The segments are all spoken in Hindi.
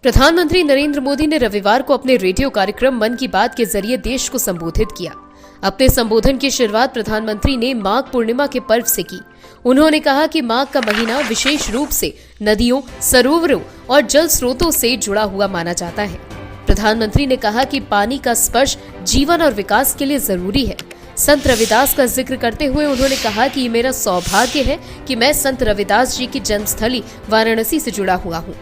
प्रधानमंत्री नरेंद्र मोदी ने रविवार को अपने रेडियो कार्यक्रम मन की बात के जरिए देश को संबोधित किया। अपने संबोधन की शुरुआत प्रधानमंत्री ने माघ पूर्णिमा के पर्व से की। उन्होंने कहा कि माघ का महीना विशेष रूप से नदियों, सरोवरों और जल स्रोतों से जुड़ा हुआ माना जाता है। प्रधानमंत्री ने कहा कि पानी का स्पर्श जीवन और विकास के लिए जरूरी है। संत रविदास का जिक्र करते हुए उन्होंने कहा कि ये मेरा सौभाग्य है कि मैं संत रविदास जी की जन्मस्थली वाराणसी से जुड़ा हुआ हूँ।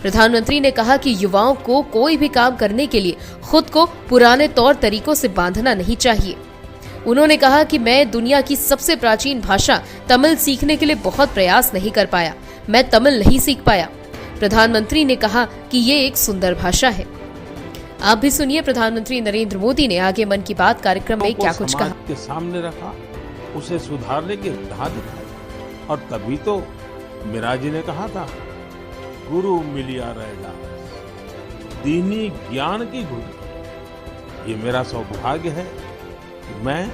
प्रधानमंत्री ने कहा कि युवाओं को कोई भी काम करने के लिए खुद को पुराने तौर तरीकों से बांधना नहीं चाहिए। उन्होंने कहा कि मैं दुनिया की सबसे प्राचीन भाषा तमिल सीखने के लिए बहुत प्रयास नहीं कर पाया, मैं तमिल नहीं सीख पाया। प्रधानमंत्री ने कहा कि ये एक सुंदर भाषा है। आप भी सुनिए प्रधानमंत्री नरेंद्र मोदी ने आगे मन की बात कार्यक्रम में क्या कुछ कहा। के सामने रखा, उसे सुधारने की राह दिखाई, और तभी तो मिराजी ने कहा था, गुरु मिलिया रैदास, दीनी ज्ञान की गुरु। ये मेरा सौभाग्य है कि मैं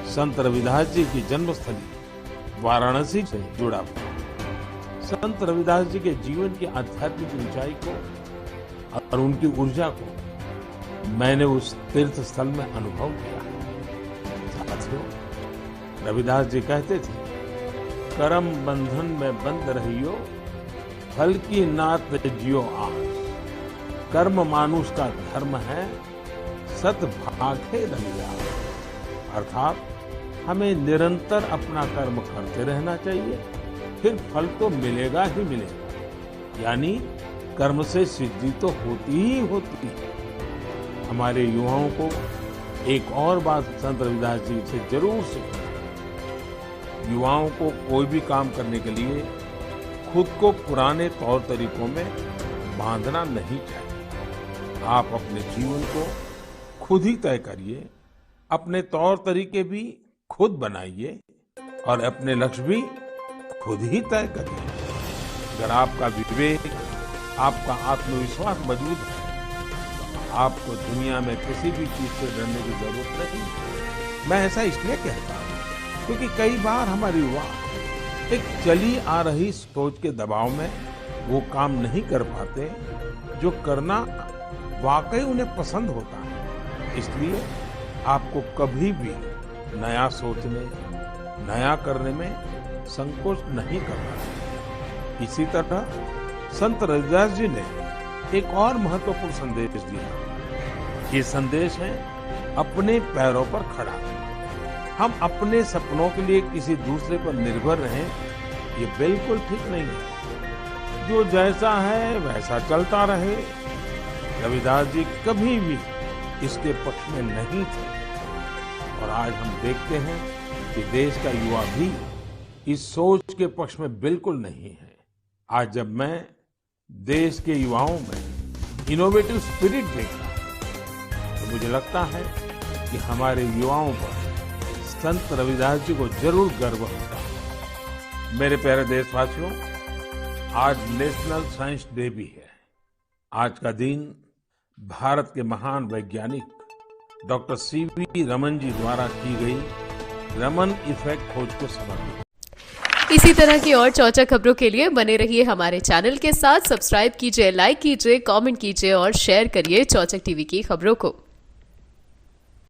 संत रविदास जी की जन्मस्थली वाराणसी से जुड़ा हूँ। संत रविदास जी के जीवन की आध्यात्मिक ऊंचाई को और उनकी ऊर्जा को मैंने उस तीर्थ स्थल में अनुभव किया है। साथियों, रविदास जी कहते थे, करम बंधन में बंद रहियो, फल की नात जियो आस। कर्म मानुष का धर्म है, सत भागे रविदास। अर्थात हमें निरंतर अपना कर्म करते रहना चाहिए, फिर फल तो मिलेगा ही मिलेगा। यानी कर्म से सिद्धि तो होती ही होती है। हमारे युवाओं को एक और बात संत रविदास जी से जरूर सीखना। युवाओं को कोई भी काम करने के लिए खुद को पुराने तौर तरीकों में बांधना नहीं चाहिए। आप अपने जीवन को खुद ही तय करिए, अपने तौर तरीके भी खुद बनाइए और अपने लक्ष्य भी खुद ही तय करिए। अगर आपका विवेक, आपका आत्मविश्वास मजबूत है, तो आपको दुनिया में किसी भी चीज से डरने की जरूरत नहीं। मैं ऐसा इसलिए कहता हूँ क्योंकि कई बार हमारे युवा एक चली आ रही सोच के दबाव में वो काम नहीं कर पाते जो करना वाकई उन्हें पसंद होता है। इसलिए आपको कभी भी नया सोचने, नया करने में संकोच नहीं करना चाहिए। इसी तरह संत रविदास जी ने एक और महत्वपूर्ण संदेश दिया। ये संदेश है अपने पैरों पर खड़ा। हम अपने सपनों के लिए किसी दूसरे पर निर्भर रहें, ये बिल्कुल ठीक नहीं है। जो जैसा है वैसा चलता रहे। रविदास जी कभी भी इसके पक्ष में नहीं थे, और आज हम देखते हैं कि देश का युवा भी इस सोच के पक्ष में बिल्कुल नहीं है। आज जब मैं देश के युवाओं में इनोवेटिव स्पिरिट देखता हूं, तो मुझे लगता है कि हमारे युवाओं पर संत रविदास जी को जरूर गर्व होता है। मेरे प्यारे देशवासियों, आज नेशनल साइंस डे भी है। आज का दिन भारत के महान वैज्ञानिक डॉक्टर सीवी रमन जी द्वारा की गई रमन इफेक्ट खोज को समर्पित। इसी तरह की और चौचक खबरों के लिए बने रहिए हमारे चैनल के साथ। सब्सक्राइब कीजिए, लाइक कीजिए, कमेंट कीजिए और शेयर करिए चौचक टीवी की खबरों को।